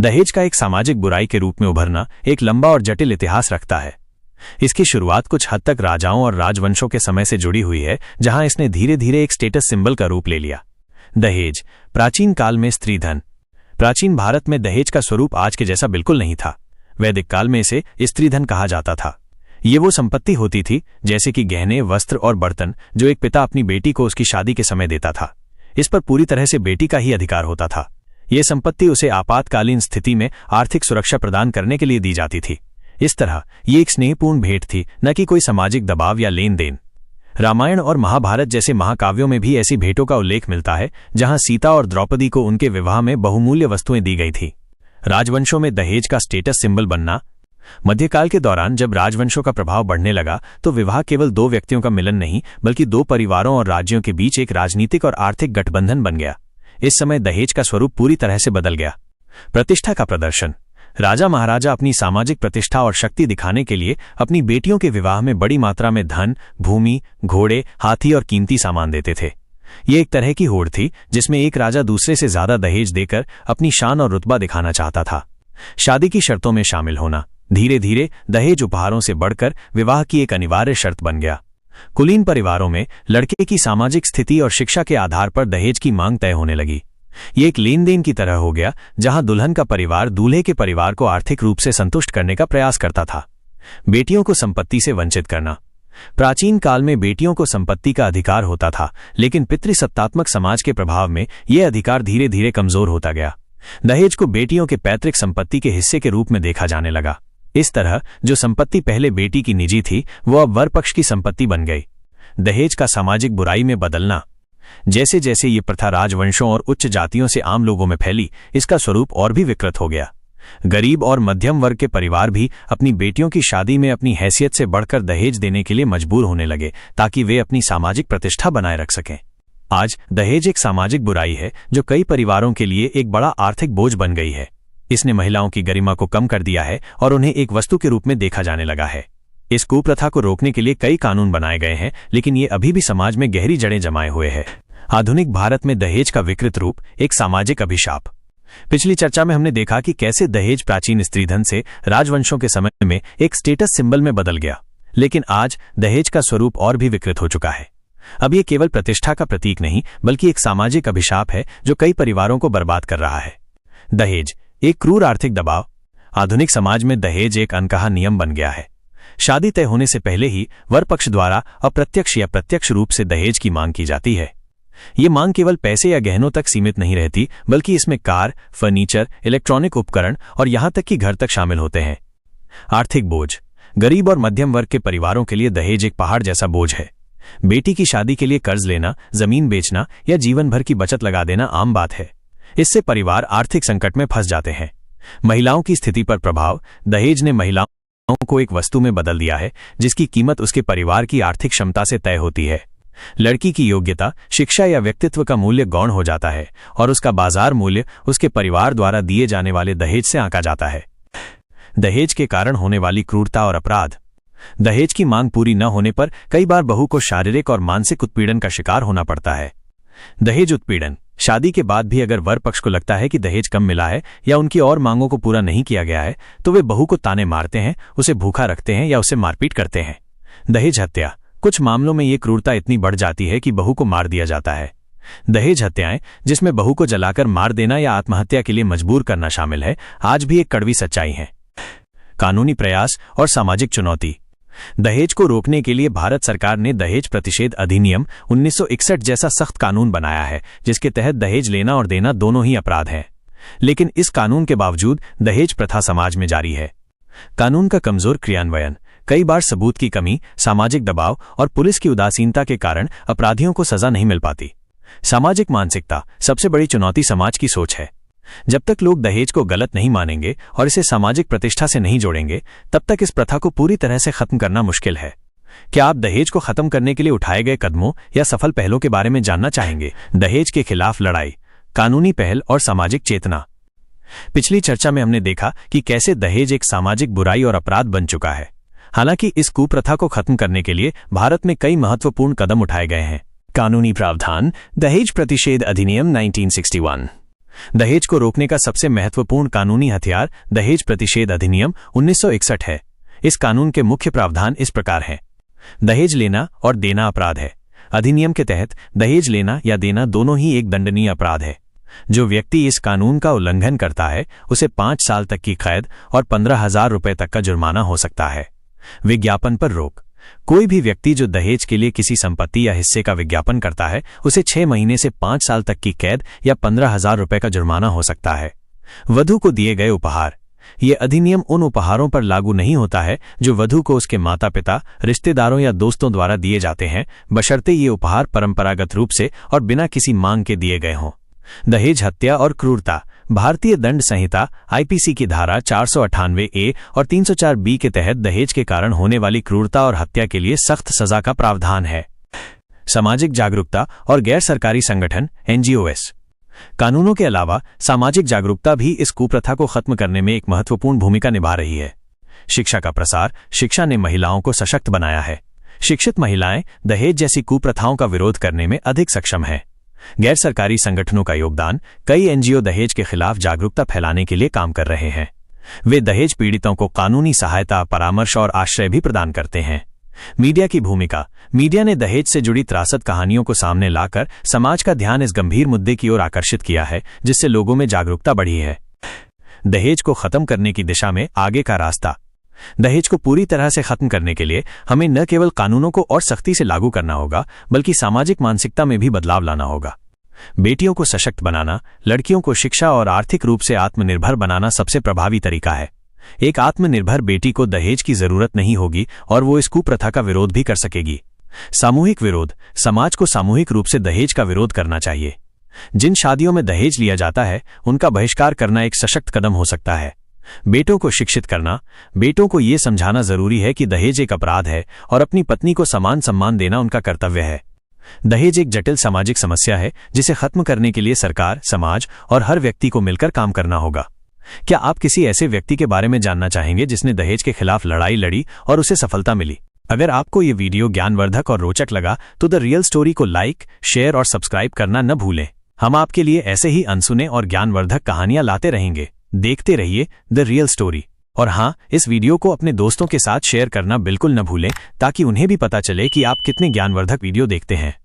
दहेज का एक सामाजिक बुराई के रूप में उभरना एक लंबा और जटिल इतिहास रखता है। इसकी शुरुआत कुछ हद तक राजाओं और राजवंशों के समय से जुड़ी हुई है, जहां इसने धीरे धीरे एक स्टेटस सिंबल का रूप ले लिया। दहेज प्राचीन काल में स्त्रीधन। प्राचीन भारत में दहेज का स्वरूप आज के जैसा बिल्कुल नहीं था। वैदिक काल में इसे स्त्रीधन कहा जाता था। ये वो संपत्ति होती थी, जैसे कि गहने, वस्त्र और बर्तन, जो एक पिता अपनी बेटी को उसकी शादी के समय देता था। इस पर पूरी तरह से बेटी का ही अधिकार होता था। ये संपत्ति उसे आपातकालीन स्थिति में आर्थिक सुरक्षा प्रदान करने के लिए दी जाती थी। इस तरह ये एक स्नेहपूर्ण भेंट थी, न कि कोई सामाजिक दबाव या लेन देन। रामायण और महाभारत जैसे महाकाव्यों में भी ऐसी भेंटों का उल्लेख मिलता है, जहां सीता और द्रौपदी को उनके विवाह में बहुमूल्य वस्तुएं दी गई थी। राजवंशों में दहेज का स्टेटस सिंबल बनना। मध्यकाल के दौरान जब राजवंशों का प्रभाव बढ़ने लगा, तो विवाह केवल दो व्यक्तियों का मिलन नहीं, बल्कि दो परिवारों और राज्यों के बीच एक राजनीतिक और आर्थिक गठबंधन बन गया। इस समय दहेज का स्वरूप पूरी तरह से बदल गया। प्रतिष्ठा का प्रदर्शन। राजा महाराजा अपनी सामाजिक प्रतिष्ठा और शक्ति दिखाने के लिए अपनी बेटियों के विवाह में बड़ी मात्रा में धन, भूमि, घोड़े, हाथी और कीमती सामान देते थे। ये एक तरह की होड़ थी, जिसमें एक राजा दूसरे से ज्यादा दहेज देकर अपनी शान और रुतबा दिखाना चाहता था। शादी की शर्तों में शामिल होना। धीरे धीरे दहेज उपहारों से बढ़कर विवाह की एक अनिवार्य शर्त बन गया। कुलीन परिवारों में लड़के की सामाजिक स्थिति और शिक्षा के आधार पर दहेज की मांग तय होने लगी। ये एक लेन देन की तरह हो गया, जहां दुल्हन का परिवार दूल्हे के परिवार को आर्थिक रूप से संतुष्ट करने का प्रयास करता था। बेटियों को संपत्ति से वंचित करना। प्राचीन काल में बेटियों को संपत्ति का अधिकार होता था, लेकिन पितृसत्तात्मक समाज के प्रभाव में यह अधिकार धीरे धीरे कमजोर होता गया। दहेज को बेटियों के पैतृक संपत्ति के हिस्से के रूप में देखा जाने लगा। इस तरह जो संपत्ति पहले बेटी की निजी थी, वो अब वर पक्ष की संपत्ति बन गई। दहेज का सामाजिक बुराई में बदलना। जैसे जैसे ये प्रथा राजवंशों और उच्च जातियों से आम लोगों में फैली, इसका स्वरूप और भी विकृत हो गया। गरीब और मध्यम वर्ग के परिवार भी अपनी बेटियों की शादी में अपनी हैसियत से बढ़कर दहेज देने के लिए मजबूर होने लगे, ताकि वे अपनी सामाजिक प्रतिष्ठा बनाए रख सकें। आज दहेज एक सामाजिक बुराई है, जो कई परिवारों के लिए एक बड़ा आर्थिक बोझ बन गई है। इसने महिलाओं की गरिमा को कम कर दिया है और उन्हें एक वस्तु के रूप में देखा जाने लगा है। इस कुप्रथा को रोकने के लिए कई कानून बनाए गए हैं, लेकिन ये अभी भी समाज में गहरी जड़ें जमाए हुए हैं। आधुनिक भारत में दहेज का विकृत रूप एक सामाजिक अभिशाप। पिछली चर्चा में हमने देखा कि कैसे दहेज प्राचीन स्त्रीधन से राजवंशों के समय में एक स्टेटस सिंबल में बदल गया, लेकिन आज दहेज का स्वरूप और भी विकृत हो चुका है। अब ये केवल प्रतिष्ठा का प्रतीक नहीं, बल्कि एक सामाजिक अभिशाप है, जो कई परिवारों को बर्बाद कर रहा है। दहेज एक क्रूर आर्थिक दबाव। आधुनिक समाज में दहेज एक अनकहा नियम बन गया है। शादी तय होने से पहले ही वर पक्ष द्वारा अप्रत्यक्ष या प्रत्यक्ष रूप से दहेज की मांग की जाती है। ये मांग केवल पैसे या गहनों तक सीमित नहीं रहती, बल्कि इसमें कार, फर्नीचर, इलेक्ट्रॉनिक उपकरण और यहां तक कि घर तक शामिल होते हैं। आर्थिक बोझ। गरीब और मध्यम वर्ग के परिवारों के लिए दहेज एक पहाड़ जैसा बोझ है। बेटी की शादी के लिए कर्ज लेना, जमीन बेचना या जीवन भर की बचत लगा देना आम बात है। इससे परिवार आर्थिक संकट में फंस जाते हैं। महिलाओं की स्थिति पर प्रभाव। दहेज ने महिलाओं को एक वस्तु में बदल दिया है, जिसकी कीमत उसके परिवार की आर्थिक क्षमता से तय होती है। लड़की की योग्यता, शिक्षा या व्यक्तित्व का मूल्य गौण हो जाता है और उसका बाजार मूल्य उसके परिवार द्वारा दिए जाने वाले दहेज से आंका जाता है। दहेज के कारण होने वाली क्रूरता और अपराध। दहेज की मांग पूरी न होने पर कई बार बहू को शारीरिक और मानसिक उत्पीड़न का शिकार होना पड़ता है। दहेज उत्पीड़न। शादी के बाद भी अगर वर पक्ष को लगता है कि दहेज कम मिला है या उनकी और मांगों को पूरा नहीं किया गया है, तो वे बहू को ताने मारते हैं, उसे भूखा रखते हैं या उसे मारपीट करते हैं। दहेज हत्या। कुछ मामलों में ये क्रूरता इतनी बढ़ जाती है कि बहू को मार दिया जाता है। दहेज हत्याएं, जिसमें बहू को जलाकर मार देना या आत्महत्या के लिए मजबूर करना शामिल है, आज भी एक कड़वी सच्चाई है। कानूनी प्रयास और सामाजिक चुनौती। दहेज को रोकने के लिए भारत सरकार ने दहेज प्रतिषेध अधिनियम 1961 जैसा सख्त कानून बनाया है, जिसके तहत दहेज लेना और देना दोनों ही अपराध हैं। लेकिन इस कानून के बावजूद दहेज प्रथा समाज में जारी है। कानून का कमजोर क्रियान्वयन। कई बार सबूत की कमी, सामाजिक दबाव और पुलिस की उदासीनता के कारण अपराधियों को सजा नहीं मिल पाती। सामाजिक मानसिकता। सबसे बड़ी चुनौती समाज की सोच है। जब तक लोग दहेज को गलत नहीं मानेंगे और इसे सामाजिक प्रतिष्ठा से नहीं जोड़ेंगे, तब तक इस प्रथा को पूरी तरह से खत्म करना मुश्किल है। क्या आप दहेज को खत्म करने के लिए उठाए गए कदमों या सफल पहलों के बारे में जानना चाहेंगे? दहेज के खिलाफ लड़ाई, कानूनी पहल और सामाजिक चेतना। पिछली चर्चा में हमने देखा कि कैसे दहेज एक सामाजिक बुराई और अपराध बन चुका है। हालांकि इस कुप्रथा को खत्म करने के लिए भारत में कई महत्वपूर्ण कदम उठाए गए हैं। कानूनी प्रावधान। दहेज प्रतिषेध अधिनियम 1961। दहेज को रोकने का सबसे महत्वपूर्ण कानूनी हथियार दहेज प्रतिषेध अधिनियम 1961 है। इस कानून के मुख्य प्रावधान इस प्रकार हैं। दहेज लेना और देना अपराध है। अधिनियम के तहत दहेज लेना या देना दोनों ही एक दंडनीय अपराध है। जो व्यक्ति इस कानून का उल्लंघन करता है उसे 5 साल तक की कैद और 15,000 रुपये तक का जुर्माना हो सकता है। विज्ञापन पर रोक। कोई भी व्यक्ति जो दहेज के लिए किसी संपत्ति या हिस्से का विज्ञापन करता है उसे 6 महीने से 5 साल तक की कैद या 15,000 रुपये का जुर्माना हो सकता है। वधू को दिए गए उपहार। ये अधिनियम उन उपहारों पर लागू नहीं होता है जो वधू को उसके माता पिता, रिश्तेदारों या दोस्तों द्वारा दिए जाते हैं, बशर्ते ये उपहार परंपरागत रूप से और बिना किसी मांग के दिए गए हों। दहेज हत्या और क्रूरता। भारतीय दंड संहिता आईपीसी की धारा 498A और 304B के तहत दहेज के कारण होने वाली क्रूरता और हत्या के लिए सख्त सजा का प्रावधान है। सामाजिक जागरूकता और गैर सरकारी संगठन NGOs। कानूनों के अलावा सामाजिक जागरूकता भी इस कुप्रथा को खत्म करने में एक महत्वपूर्ण भूमिका निभा रही है। शिक्षा का प्रसार। शिक्षा ने महिलाओं को सशक्त बनाया है। शिक्षित महिलाएं दहेज जैसी कुप्रथाओं का विरोध करने में अधिक सक्षम हैं। गैर सरकारी संगठनों का योगदान। कई NGO दहेज के खिलाफ जागरूकता फैलाने के लिए काम कर रहे हैं। वे दहेज पीड़ितों को कानूनी सहायता, परामर्श और आश्रय भी प्रदान करते हैं। मीडिया की भूमिका। मीडिया ने दहेज से जुड़ी त्रासद कहानियों को सामने लाकर समाज का ध्यान इस गंभीर मुद्दे की ओर आकर्षित किया है, जिससे लोगों में जागरूकता बढ़ी है। दहेज को खत्म करने की दिशा में आगे का रास्ता। दहेज को पूरी तरह से खत्म करने के लिए हमें न केवल कानूनों को और सख्ती से लागू करना होगा, बल्कि सामाजिक मानसिकता में भी बदलाव लाना होगा। बेटियों को सशक्त बनाना, लड़कियों को शिक्षा और आर्थिक रूप से आत्मनिर्भर बनाना सबसे प्रभावी तरीका है। एक आत्मनिर्भर बेटी को दहेज की जरूरत नहीं होगी और वो इस कुप्रथा का विरोध भी कर सकेगी। सामूहिक विरोध। समाज को सामूहिक रूप से दहेज का विरोध करना चाहिए। जिन शादियों में दहेज लिया जाता है उनका बहिष्कार करना एक सशक्त कदम हो सकता है। बेटों को शिक्षित करना। बेटों को ये समझाना जरूरी है कि दहेज एक अपराध है और अपनी पत्नी को समान सम्मान देना उनका कर्तव्य है। दहेज एक जटिल सामाजिक समस्या है जिसे खत्म करने के लिए सरकार, समाज और हर व्यक्ति को मिलकर काम करना होगा। क्या आप किसी ऐसे व्यक्ति के बारे में जानना चाहेंगे जिसने दहेज के खिलाफ लड़ाई लड़ी और उसे सफलता मिली? अगर आपको ये वीडियो ज्ञानवर्धक और रोचक लगा तो द रियल स्टोरी को लाइक, शेयर और सब्सक्राइब करना न भूलें। हम आपके लिए ऐसे ही अनसुने और ज्ञानवर्धक कहानियां लाते रहेंगे। देखते रहिए द रियल स्टोरी। और हाँ, इस वीडियो को अपने दोस्तों के साथ शेयर करना बिल्कुल न भूलें ताकि उन्हें भी पता चले कि आप कितने ज्ञानवर्धक वीडियो देखते हैं।